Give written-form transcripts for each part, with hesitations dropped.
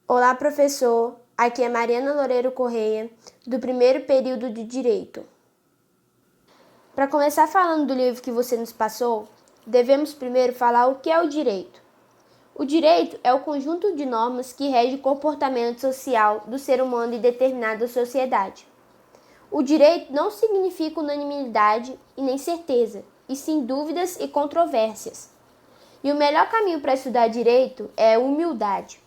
Olá, professor. Aqui é Mariana Loureiro Correia, do primeiro período de Direito. Para começar falando do livro que você nos passou, devemos primeiro falar o que é o direito. O direito é o conjunto de normas que rege o comportamento social do ser humano em determinada sociedade. O direito não significa unanimidade e nem certeza, e sim dúvidas e controvérsias. E o melhor caminho para estudar direito é a humildade.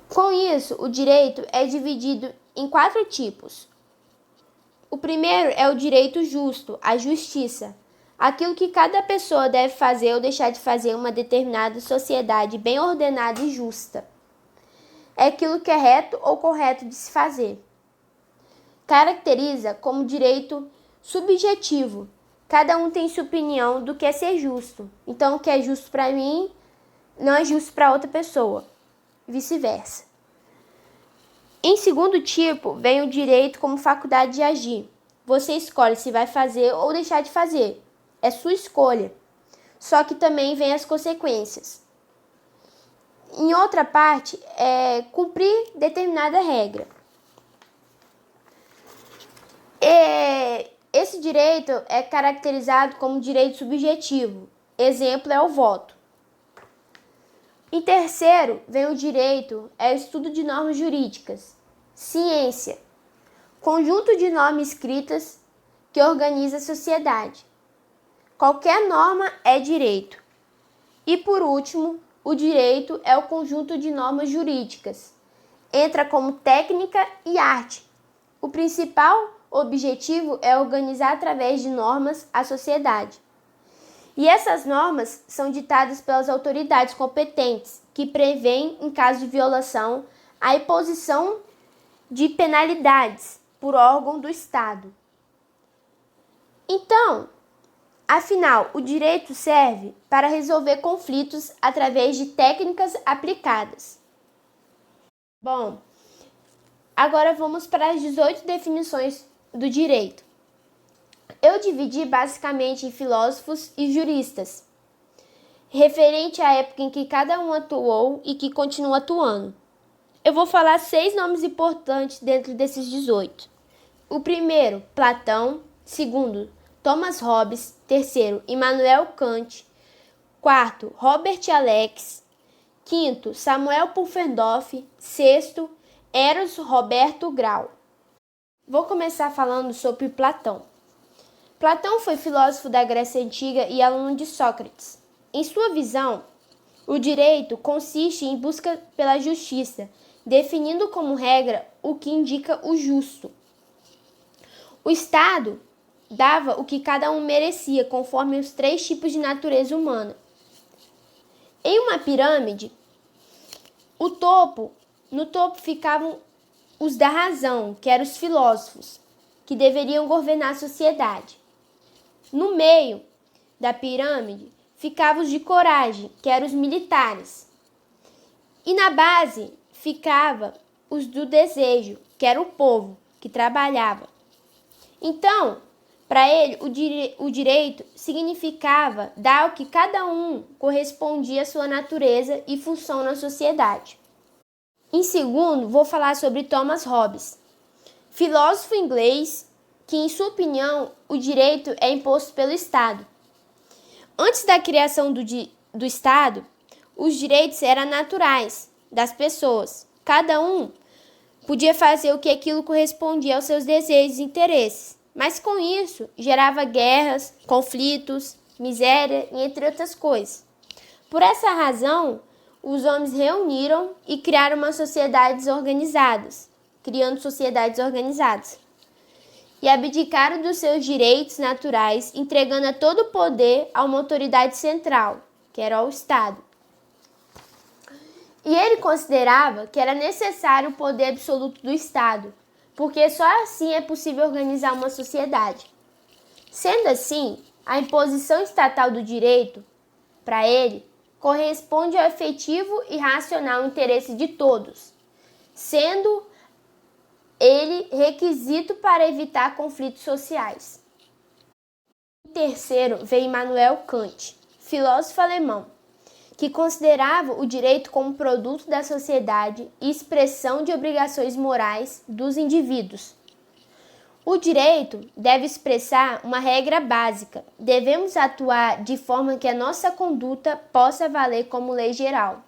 Com isso, o direito é dividido em 4 tipos. O primeiro é o direito justo, a justiça, aquilo que cada pessoa deve fazer ou deixar de fazer em uma determinada sociedade bem ordenada e justa. É aquilo que é reto ou correto de se fazer. Caracteriza como direito subjetivo. Cada um tem sua opinião do que é ser justo. Então, o que é justo para mim não é justo para outra pessoa. Vice-versa. Em segundo tipo, vem o direito como faculdade de agir. Você escolhe se vai fazer ou deixar de fazer. É sua escolha. Só que também vem as consequências. Em outra parte, é cumprir determinada regra. Esse direito é caracterizado como direito subjetivo. Exemplo é o voto. Em terceiro, vem o direito, é o estudo de normas jurídicas. Ciência, conjunto de normas escritas que organiza a sociedade. Qualquer norma é direito. E por último, o direito é o conjunto de normas jurídicas. Entra como técnica e arte. O principal objetivo é organizar através de normas a sociedade. E essas normas são ditadas pelas autoridades competentes, que prevêem, em caso de violação, a imposição de penalidades por órgão do Estado. Então, afinal, o direito serve para resolver conflitos através de técnicas aplicadas. Bom, agora vamos para as 18 definições do direito. Eu dividi basicamente em filósofos e juristas, referente à época em que cada um atuou e que continua atuando. Eu vou falar 6 nomes importantes dentro desses 18. O primeiro, Platão. Segundo, Thomas Hobbes. Terceiro, Immanuel Kant. Quarto, Robert Alex. Quinto, Samuel Pufendorf. Sexto, Eros Roberto Grau. Vou começar falando sobre Platão. Platão foi filósofo da Grécia Antiga e aluno de Sócrates. Em sua visão, o direito consiste em busca pela justiça, definindo como regra o que indica o justo. O Estado dava o que cada um merecia, conforme os 3 tipos de natureza humana. Em uma pirâmide, no topo ficavam os da razão, que eram os filósofos, que deveriam governar a sociedade. No meio da pirâmide ficavam os de coragem, que eram os militares. E na base ficava os do desejo, que era o povo, que trabalhava. Então, para ele, o direito significava dar ao que cada um correspondia à sua natureza e função na sociedade. Em segundo, vou falar sobre Thomas Hobbes, filósofo inglês que, em sua opinião, o direito é imposto pelo Estado. Antes da criação do Estado, os direitos eram naturais das pessoas. Cada um podia fazer o que aquilo correspondia aos seus desejos e interesses. Mas com isso, gerava guerras, conflitos, miséria e entre outras coisas. Por essa razão, os homens reuniram e criaram criando sociedades organizadas. E abdicaram dos seus direitos naturais, entregando todo o poder a uma autoridade central, que era o Estado. E ele considerava que era necessário o poder absoluto do Estado, porque só assim é possível organizar uma sociedade. Sendo assim, a imposição estatal do direito, para ele, corresponde ao efetivo e racional interesse de todos, sendo ele requisito para evitar conflitos sociais. Em terceiro, veio Immanuel Kant, filósofo alemão. que considerava o direito como produto da sociedade e expressão de obrigações morais dos indivíduos. O direito deve expressar uma regra básica. Devemos atuar de forma que a nossa conduta possa valer como lei geral.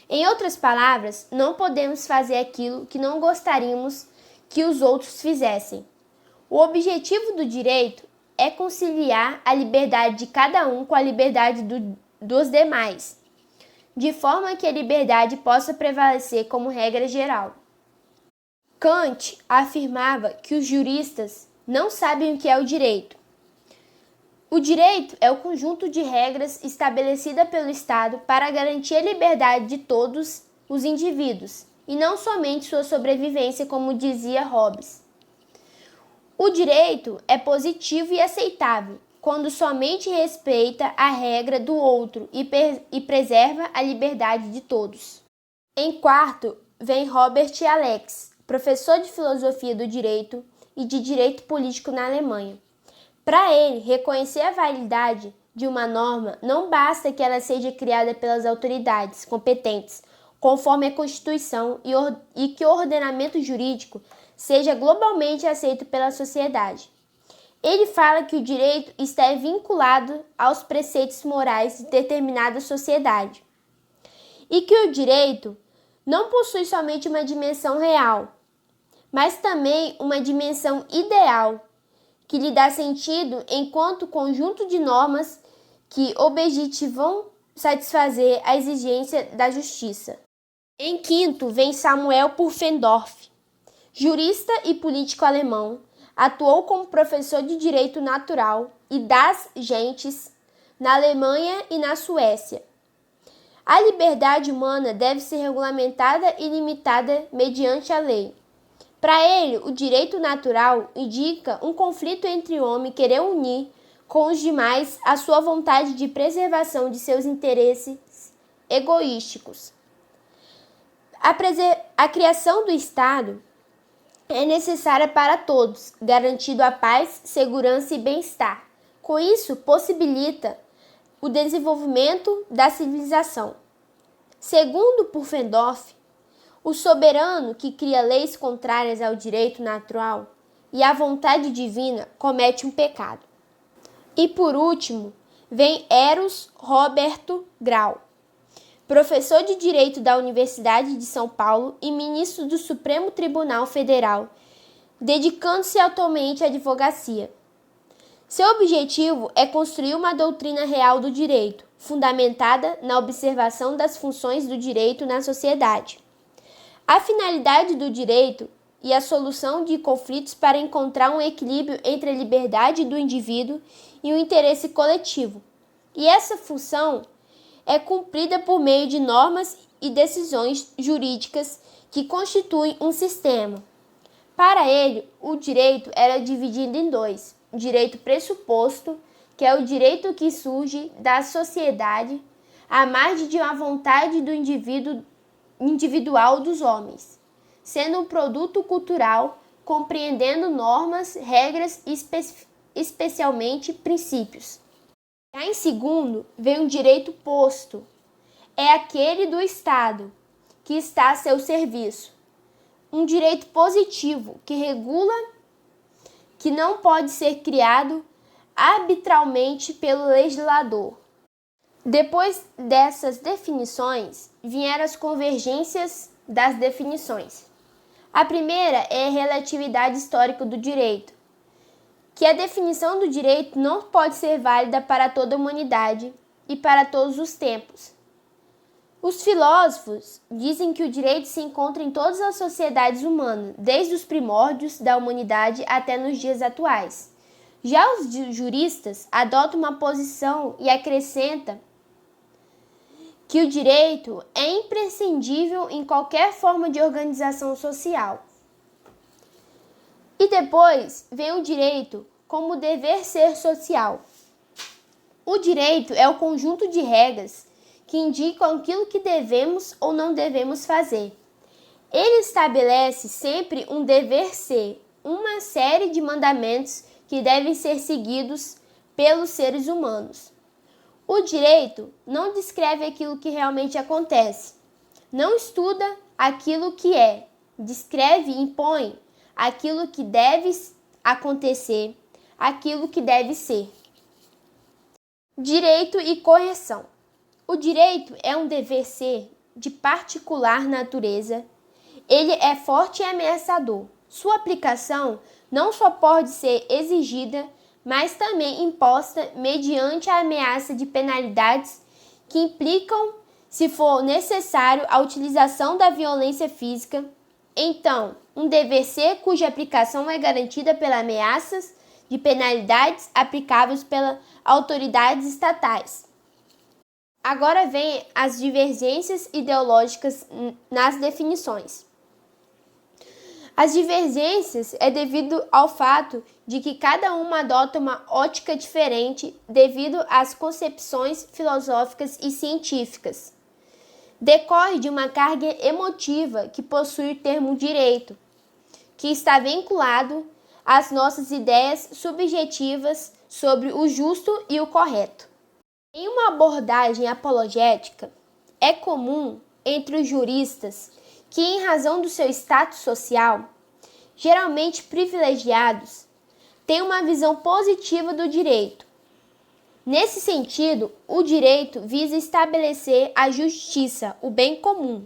Em outras palavras, não podemos fazer aquilo que não gostaríamos que os outros fizessem. O objetivo do direito é conciliar a liberdade de cada um com a liberdade dos demais, de forma que a liberdade possa prevalecer como regra geral. Kant afirmava que os juristas não sabem o que é o direito. O direito é o conjunto de regras estabelecida pelo Estado para garantir a liberdade de todos os indivíduos, e não somente sua sobrevivência, como dizia Hobbes. O direito é positivo e aceitável quando somente respeita a regra do outro e preserva a liberdade de todos. Em quarto, vem Robert Alex, professor de filosofia do direito e de direito político na Alemanha. Para ele, reconhecer a validade de uma norma não basta que ela seja criada pelas autoridades competentes, conforme a Constituição, e que o ordenamento jurídico seja globalmente aceito pela sociedade. Ele fala que o direito está vinculado aos preceitos morais de determinada sociedade e que o direito não possui somente uma dimensão real, mas também uma dimensão ideal, que lhe dá sentido enquanto conjunto de normas que objetivam satisfazer a exigência da justiça. Em quinto, vem Samuel Pufendorf, jurista e político alemão. Atuou como professor de direito natural e das gentes na Alemanha e na Suécia. A liberdade humana deve ser regulamentada e limitada mediante a lei. Para ele, o direito natural indica um conflito entre o homem querer unir com os demais a sua vontade de preservação de seus interesses egoísticos. A criação do Estado é necessária para todos, garantindo a paz, segurança e bem-estar. Com isso, possibilita o desenvolvimento da civilização. Segundo Pufendorf, o soberano que cria leis contrárias ao direito natural e à vontade divina comete um pecado. E por último, vem Eros Roberto Grau, professor de Direito da Universidade de São Paulo e ministro do Supremo Tribunal Federal, dedicando-se atualmente à advocacia. Seu objetivo é construir uma doutrina real do direito, fundamentada na observação das funções do direito na sociedade. A finalidade do direito e a solução de conflitos para encontrar um equilíbrio entre a liberdade do indivíduo e o interesse coletivo. E essa função é cumprida por meio de normas e decisões jurídicas que constituem um sistema. Para ele, o direito era dividido em dois: o direito pressuposto, que é o direito que surge da sociedade, à margem de uma vontade do individual dos homens, sendo um produto cultural, compreendendo normas, regras e especialmente princípios. Já em segundo, vem o direito posto. É aquele do Estado, que está a seu serviço. Um direito positivo, que regula, que não pode ser criado arbitralmente pelo legislador. Depois dessas definições, vieram as convergências das definições. A primeira é a relatividade histórica do direito, que a definição do direito não pode ser válida para toda a humanidade e para todos os tempos. Os filósofos dizem que o direito se encontra em todas as sociedades humanas, desde os primórdios da humanidade até nos dias atuais. Já os juristas adotam uma posição e acrescentam que o direito é imprescindível em qualquer forma de organização social. E depois vem o direito como dever ser social. O direito é o conjunto de regras que indicam aquilo que devemos ou não devemos fazer. Ele estabelece sempre um dever ser, uma série de mandamentos que devem ser seguidos pelos seres humanos. O direito não descreve aquilo que realmente acontece, não estuda aquilo que é, descreve e impõe aquilo que deve acontecer, aquilo que deve ser. Direito e correção. O direito é um dever ser de particular natureza. Ele é forte e ameaçador. Sua aplicação não só pode ser exigida, mas também imposta mediante a ameaça de penalidades que implicam, se for necessário, a utilização da violência física. Então, um dever ser cuja aplicação é garantida pelas ameaças de penalidades aplicáveis pelas autoridades estatais. Agora vem as divergências ideológicas nas definições. As divergências é devido ao fato de que cada uma adota uma ótica diferente devido às concepções filosóficas e científicas. Decorre de uma carga emotiva que possui o termo direito, que está vinculado às nossas ideias subjetivas sobre o justo e o correto. Em uma abordagem apologética, é comum entre os juristas que, em razão do seu status social, geralmente privilegiados, têm uma visão positiva do direito. Nesse sentido, o direito visa estabelecer a justiça, o bem comum.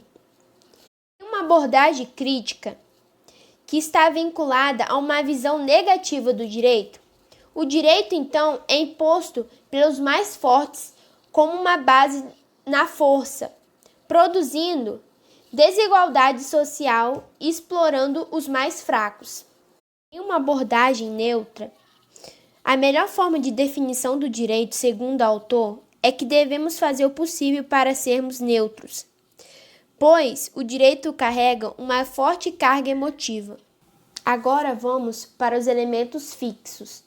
Em uma abordagem crítica, que está vinculada a uma visão negativa do direito, o direito, então, é imposto pelos mais fortes como uma base na força, produzindo desigualdade social e explorando os mais fracos. Em uma abordagem neutra, a melhor forma de definição do direito, segundo o autor, é que devemos fazer o possível para sermos neutros, pois o direito carrega uma forte carga emotiva. Agora vamos para os elementos fixos.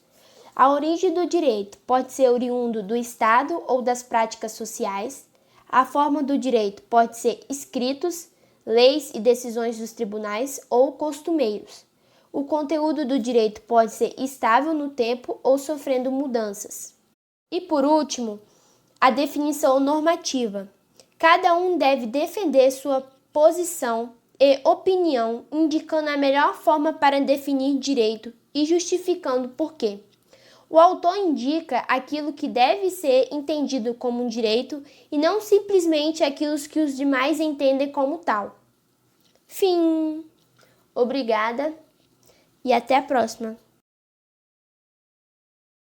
A origem do direito pode ser oriundo do Estado ou das práticas sociais. A forma do direito pode ser escritos, leis e decisões dos tribunais ou costumeiros. O conteúdo do direito pode ser estável no tempo ou sofrendo mudanças. E por último, a definição normativa. Cada um deve defender sua posição e opinião, indicando a melhor forma para definir direito e justificando por quê. O autor indica aquilo que deve ser entendido como um direito e não simplesmente aquilo que os demais entendem como tal. Fim. Obrigada e até a próxima.